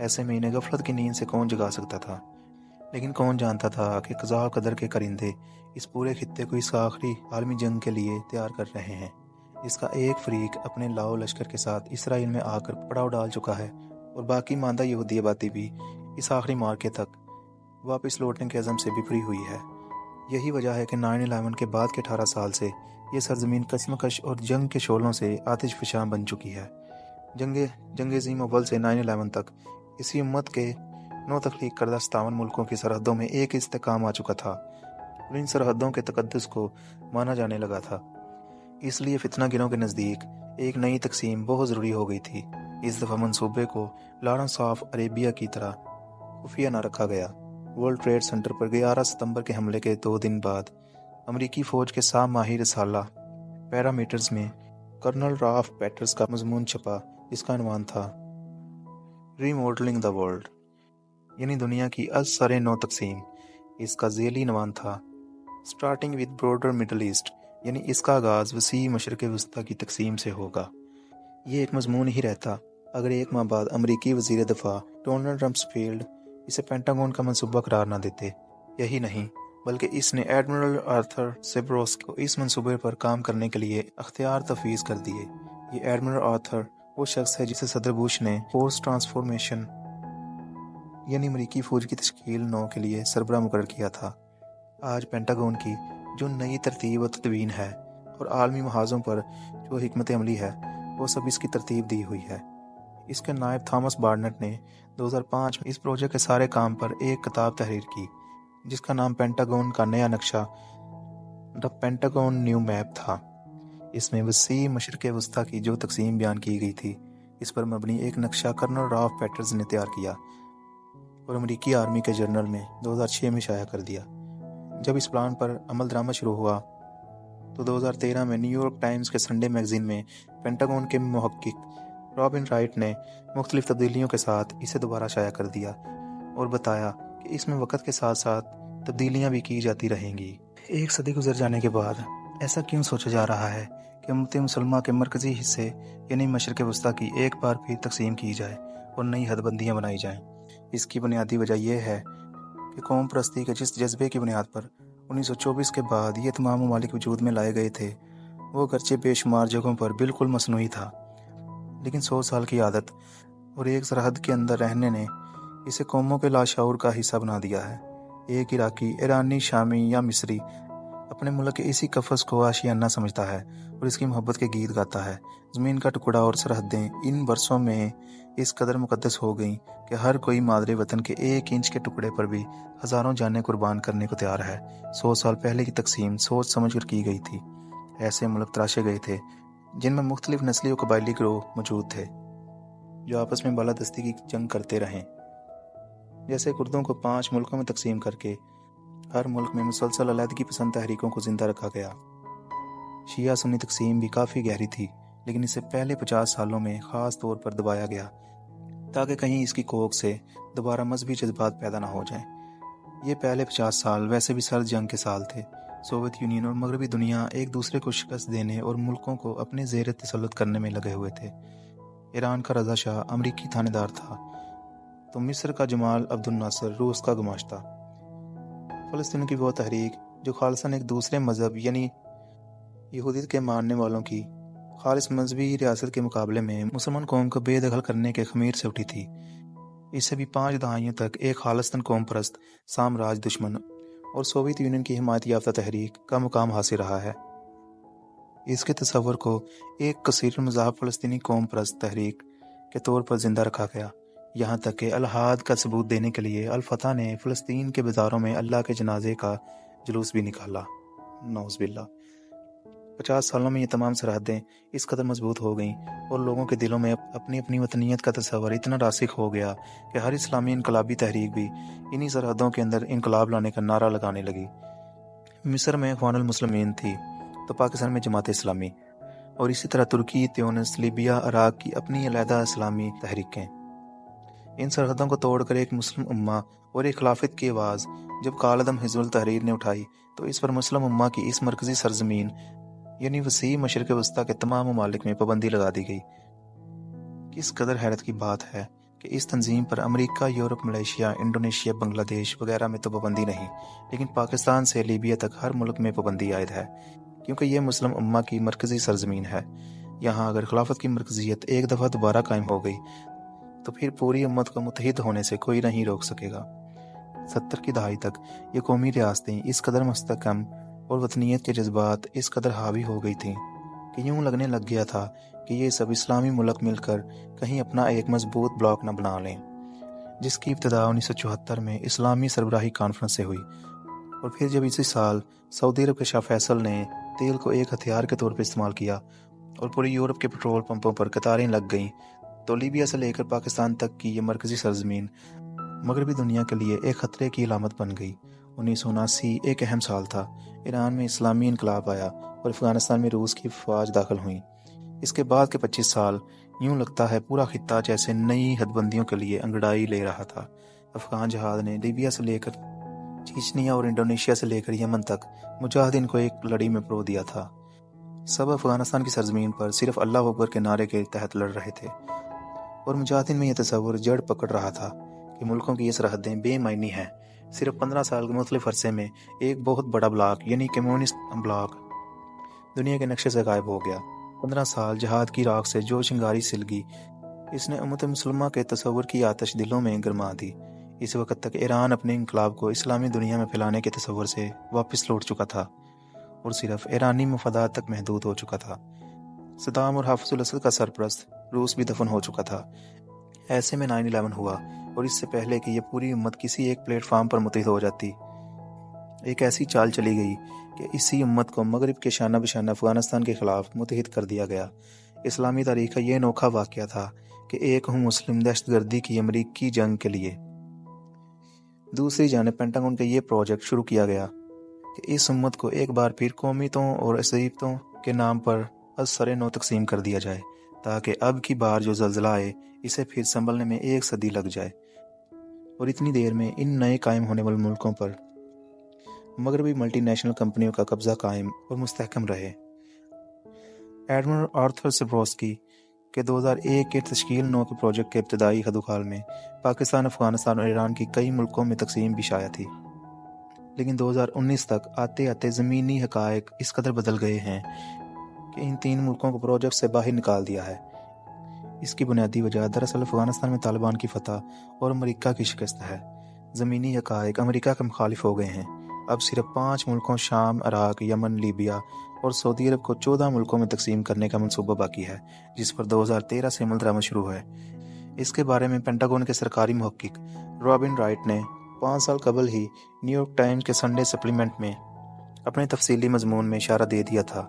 ایسے میں انہیں غفلت کی نیند سے کون جگا سکتا تھا؟ لیکن کون جانتا تھا کہ قضاء و قدر کے کرندے اس پورے خطے کو اس آخری عالمی جنگ کے لیے تیار کر رہے ہیں، جس کا ایک فریق اپنے لاؤ لشکر کے ساتھ اسرائیل میں آ کر پڑاؤ ڈال چکا ہے، اور باقی ماندہ یہودی آبادی بھی اس آخری مارکے تک واپس لوٹنے کے عزم سے بپری ہوئی ہے۔ یہی وجہ ہے کہ 9/11 کے بعد کے 18 سال سے یہ سرزمین کشمکش اور جنگ کے شعلوں سے آتش فشاں بن چکی ہے۔ جنگ عظیم اول سے 9/11 تک اسی امت کے نو تخلیق کردہ 57 ملکوں کی سرحدوں میں ایک استحکام آ چکا تھا، اور ان سرحدوں کے تقدس کو مانا جانے لگا تھا۔ اس لیے فتنہ گروں کے نزدیک ایک نئی تقسیم بہت ضروری ہو گئی تھی۔ اس دفعہ منصوبے کو لارنس آف عربیہ کی طرح خفیہ نہ رکھا گیا۔ ورلڈ ٹریڈ سینٹر پر 11 ستمبر کے حملے کے 2 دن بعد امریکی فوج کے 7 ماہی رسالہ پیرامیٹرز میں کرنل رالف پیٹرز کا مضمون چھپا، جس کا عنوان تھا ری ماڈلنگ دا ورلڈ، یعنی دنیا کی از سر نو تقسیم۔ اس کا ذیلی عنوان تھا starting with broader Middle East, یعنی اس کا آغاز وسیع مشرق وسطیٰ کی تقسیم سے ہوگا۔ یہ ایک مضمون ہی رہتا اگر ایک ماہ بعد امریکی وزیر دفاع ڈونلڈ رمسفیلڈ اسے پینٹاگون کا منصوبہ قرار نہ دیتے۔ یہی نہیں بلکہ اس نے ایڈمرل آرتھر سیبروس کو اس منصوبے پر کام کرنے کے لیے اختیار تفویض کر دیے۔ یہ ایڈمرل آرتھر وہ شخص ہے جسے صدر بش نے فورس ٹرانسفارمیشن یعنی امریکی فوج کی تشکیل 9 کے لیے سربراہ مقرر کیا تھا۔ آج پینٹاگون کی جو نئی ترتیب و تدوین ہے اور عالمی محاذوں پر جو حکمت عملی ہے، وہ سب اس کی ترتیب دی ہوئی ہے۔ اس کے نائب تھامس بارنٹ نے 2005 میں اس پروجیکٹ کے سارے کام پر ایک کتاب تحریر کی، جس کا نام پینٹاگون کا نیا نقشہ دا پینٹاگون نیو میپ تھا۔ اس میں وسیع مشرق وسطیٰ کی جو تقسیم بیان کی گئی تھی، اس پر مبنی ایک نقشہ کرنل رالف پیٹرز نے تیار کیا اور امریکی آرمی کے جرنل میں 2006 میں شائع کر دیا۔ جب اس پلان پر عمل درآمد شروع ہوا تو 2013 میں نیو یارک ٹائمز کے سنڈے میگزین میں پینٹاگون کے محقق رابن رائٹ نے مختلف تبدیلیوں کے ساتھ اسے دوبارہ شائع کر دیا اور بتایا کہ اس میں وقت کے ساتھ ساتھ تبدیلیاں بھی کی جاتی رہیں گی۔ ایک صدی گزر جانے کے بعد ایسا کیوں سوچا جا رہا ہے کہ امت مسلمہ کے مرکزی حصے یعنی مشرق وسطیٰ کی ایک بار پھر تقسیم کی جائے اور نئی حد بندیاں بنائی جائیں؟ اس کی بنیادی وجہ یہ ہے کہ قوم پرستی کے جس جذبے کی بنیاد پر 1924 کے بعد یہ تمام ممالک وجود میں لائے گئے تھے، وہ گرچہ بے شمار جگہوں پر بالکل مصنوعی تھا، لیکن 100 سال کی عادت اور ایک سرحد کے اندر رہنے نے اسے قوموں کے لاشعور کا حصہ بنا دیا ہے۔ ایک عراقی، ایرانی، شامی یا مصری اپنے ملک کے اسی قفس کو آشیانہ سمجھتا ہے اور اس کی محبت کے گیت گاتا ہے۔ زمین کا ٹکڑا اور سرحدیں ان برسوں میں اس قدر مقدس ہو گئیں کہ ہر کوئی مادر وطن کے 1 انچ کے ٹکڑے پر بھی ہزاروں جانیں قربان کرنے کو تیار ہے۔ 100 سال پہلے کی تقسیم سوچ سمجھ کر کی گئی تھی۔ ایسے ملک تراشے گئے تھے جن میں مختلف نسلی و قبائلی گروہ موجود تھے جو آپس میں بالادستی کی جنگ کرتے رہیں۔ جیسے کردوں کو 5 ملکوں میں تقسیم کر کے ہر ملک میں مسلسل علیحدگی پسند تحریکوں کو زندہ رکھا گیا۔ شیعہ سنی تقسیم بھی کافی گہری تھی، لیکن اسے پہلے 50 سالوں میں خاص طور پر دبایا گیا تاکہ کہیں اس کی کوکھ سے دوبارہ مذہبی جذبات پیدا نہ ہو جائیں۔ یہ پہلے 50 سال ویسے بھی سرد جنگ کے سال تھے۔ سوویت یونین اور مغربی دنیا ایک دوسرے کو شکست دینے اور ملکوں کو اپنے زیر تسلط کرنے میں لگے ہوئے تھے۔ ایران کا رضا شاہ امریکی تھانے دار تھا تو مصر کا جمال عبد الناصر روس کا گماشتہ۔ فلسطین کی وہ تحریک جو خالصاً ایک دوسرے مذہب یعنی یہودیت کے ماننے والوں کی خالص مذہبی ریاست کے مقابلے میں مسلمان قوم کو بے دخل کرنے کے خمیر سے اٹھی تھی، اس سے بھی 5 دہائیوں تک ایک خالصاً قوم پرست سامراج دشمن اور سوویت یونین کی حمایت یافتہ تحریک کا مقام حاصل رہا ہے۔ اس کے تصور کو ایک کثیر المذاہب فلسطینی قوم پرست تحریک کے طور پر زندہ رکھا گیا، یہاں تک کہ الحاد کا ثبوت دینے کے لیے الفتح نے فلسطین کے بازاروں میں اللہ کے جنازے کا جلوس بھی نکالا۔ نعوذ باللہ۔ 50 سالوں میں یہ تمام سرحدیں اس قدر مضبوط ہو گئیں اور لوگوں کے دلوں میں اپنی اپنی وطنیت کا تصور اتنا راسخ ہو گیا کہ ہر اسلامی انقلابی تحریک بھی انہی سرحدوں کے اندر انقلاب لانے کا نعرہ لگانے لگی۔ مصر میں اخوان المسلمین تھی تو پاکستان میں جماعت اسلامی، اور اسی طرح ترکی، تیونس، لیبیا، عراق کی اپنی علیحدہ اسلامی تحریکیں۔ ان سرحدوں کو توڑ کر ایک مسلم امہ اور ایک خلافت کی آواز جب کالعدم حزب التحریر نے اٹھائی تو اس پر مسلم امہ کی اس مرکزی سرزمین یعنی وسیع مشرق وسطیٰ کے تمام ممالک میں پابندی لگا دی گئی۔ کس قدر حیرت کی بات ہے کہ اس تنظیم پر امریکہ، یورپ، ملیشیا، انڈونیشیا، بنگلہ دیش وغیرہ میں تو پابندی نہیں، لیکن پاکستان سے لیبیا تک ہر ملک میں پابندی عائد ہے، کیونکہ یہ مسلم امہ کی مرکزی سرزمین ہے۔ یہاں اگر خلافت کی مرکزیت ایک دفعہ دوبارہ قائم ہو گئی تو پھر پوری امت کو متحد ہونے سے کوئی نہیں روک سکے گا۔ 70 کی دہائی تک یہ قومی ریاستیں اس قدر مستحکم اور وطنیت کے جذبات اس قدر حاوی ہو گئی تھیں کہ یوں لگنے لگ گیا تھا کہ یہ سب اسلامی ملک مل کر کہیں اپنا ایک مضبوط بلاک نہ بنا لیں، جس کی ابتدا 1974 میں اسلامی سربراہی کانفرنس سے ہوئی، اور پھر جب اسی سال سعودی عرب کے شاہ فیصل نے تیل کو ایک ہتھیار کے طور پر استعمال کیا اور پوری یورپ کے پٹرول پمپوں پر قطاریں لگ گئیں، تو لیبیا سے لے کر پاکستان تک کی یہ مرکزی سرزمین مغربی دنیا کے لیے ایک خطرے کی علامت بن گئی۔ 1979 ایک اہم سال تھا۔ ایران میں اسلامی انقلاب آیا اور افغانستان میں روس کی افواج داخل ہوئیں۔ اس کے بعد کے 25 سال یوں لگتا ہے پورا خطہ جیسے نئی حد بندیوں کے لیے انگڑائی لے رہا تھا۔ افغان جہاد نے لیبیا سے لے کر چیچنیا اور انڈونیشیا سے لے کر یمن تک مجاہدین کو ایک لڑی میں پرو دیا تھا۔ سب افغانستان کی سرزمین پر صرف اللہ اکبر کے نعرے کے تحت لڑ رہے تھے، اور مجاہدین میں یہ تصور جڑ پکڑ رہا تھا کہ ملکوں کی یہ سرحدیں بے معنی ہیں۔ صرف 15 سال کے مختلف عرصے میں ایک بہت بڑا بلاک یعنی کمیونسٹ بلاک دنیا کے نقشے سے غائب ہو گیا۔ 15 سال جہاد کی راکھ سے جو چنگاری سلگی، اس نے امت مسلمہ کے تصور کی آتش دلوں میں گرما دی۔ اس وقت تک ایران اپنے انقلاب کو اسلامی دنیا میں پھیلانے کے تصور سے واپس لوٹ چکا تھا اور صرف ایرانی مفادات تک محدود ہو چکا تھا۔ صدام اور حافظ الاسد کا سرپرست روس بھی دفن ہو چکا تھا۔ ایسے میں 9/11 ہوا، اور اس سے پہلے کہ یہ پوری امت کسی ایک پلیٹ فارم پر متحد ہو جاتی، ایک ایسی چال چلی گئی کہ اسی امت کو مغرب کے شانہ بشانہ افغانستان کے خلاف متحد کر دیا گیا۔ اسلامی تاریخ کا یہ انوکھا واقعہ تھا کہ ایک ہم مسلم دہشت گردی کی امریکی جنگ کے لیے دوسری جانب پینٹاگون کا یہ پروجیکٹ شروع کیا گیا کہ اس امت کو ایک بار پھر قومیتوں اور عصبیتوں کے نام پر از سر نو تقسیم کر دیا جائے، تاکہ اب کی بار جو زلزلہ آئے اسے پھر سنبھلنے میں ایک صدی لگ جائے، اور اتنی دیر میں ان نئے قائم ہونے والے ملکوں پر مغربی ملٹی نیشنل کمپنیوں کا قبضہ قائم اور مستحکم رہے۔ ایڈمرل آرتھر سبروسکی کے 2001 کے تشکیل 9 کے پروجیکٹ کے ابتدائی خدوخال میں پاکستان، افغانستان اور ایران کی کئی ملکوں میں تقسیم بھی شائع تھی، لیکن 2019 تک آتے آتے زمینی حقائق اس قدر بدل گئے ہیں کہ ان 3 ملکوں کو پروجیکٹ سے باہر نکال دیا ہے۔ اس کی بنیادی وجہ دراصل افغانستان میں طالبان کی فتح اور امریکہ کی شکست ہے۔ زمینی حقائق امریکہ کے مخالف ہو گئے ہیں۔ اب صرف 5 ملکوں شام، عراق، یمن، لیبیا اور سعودی عرب کو 14 ملکوں میں تقسیم کرنے کا منصوبہ باقی ہے، جس پر 2013 سے عمل درآمد شروع ہے۔ اس کے بارے میں پینٹاگون کے سرکاری محقق رابن رائٹ نے 5 سال قبل ہی نیو یارک ٹائمز کے سنڈے سپلیمنٹ میں اپنے تفصیلی مضمون میں اشارہ دے دیا تھا۔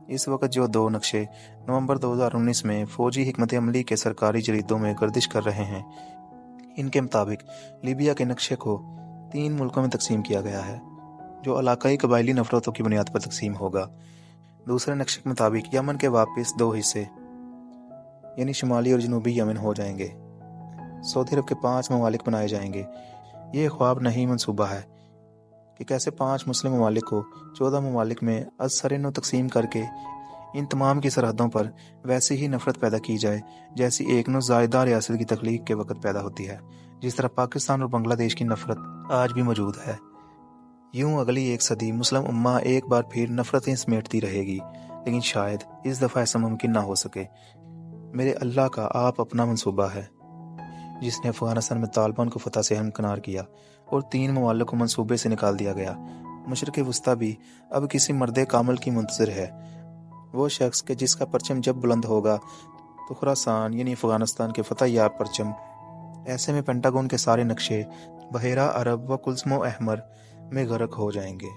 اس وقت جو 2 نقشے نومبر 2019 میں فوجی حکمت عملی کے سرکاری جریدوں میں گردش کر رہے ہیں، ان کے مطابق لیبیا کے نقشے کو 3 ملکوں میں تقسیم کیا گیا ہے، جو علاقائی قبائلی نفرتوں کی بنیاد پر تقسیم ہوگا۔ دوسرے نقشے کے مطابق یمن کے واپس 2 حصے یعنی شمالی اور جنوبی یمن ہو جائیں گے۔ سعودی عرب کے 5 ممالک بنائے جائیں گے۔ یہ خواب نہیں منصوبہ ہے کہ کیسے 5 مسلم ممالک کو 14 ممالک میں از سر نو تقسیم کر کے ان تمام کی سرحدوں پر ویسی ہی نفرت پیدا کی جائے جیسی ایک نو زائدہ ریاست کی تخلیق کے وقت پیدا ہوتی ہے، جس طرح پاکستان اور بنگلہ دیش کی نفرت آج بھی موجود ہے۔ یوں اگلی 1 صدی مسلم امہ ایک بار پھر نفرتیں سمیٹتی رہے گی، لیکن شاید اس دفعہ ایسا ممکن نہ ہو سکے۔ میرے اللہ کا آپ اپنا منصوبہ ہے، جس نے افغانستان میں طالبان کو فتح سے ہمکنار کیا اور 3 ممالک کو منصوبے سے نکال دیا گیا۔ مشرق وسطیٰ بھی اب کسی مرد کامل کی منتظر ہے، وہ شخص کہ جس کا پرچم جب بلند ہوگا تو خراسان یعنی افغانستان کے فتح یاب پرچم۔ ایسے میں پینٹاگون کے سارے نقشے بحیرہ عرب و کلثم و احمر میں غرق ہو جائیں گے۔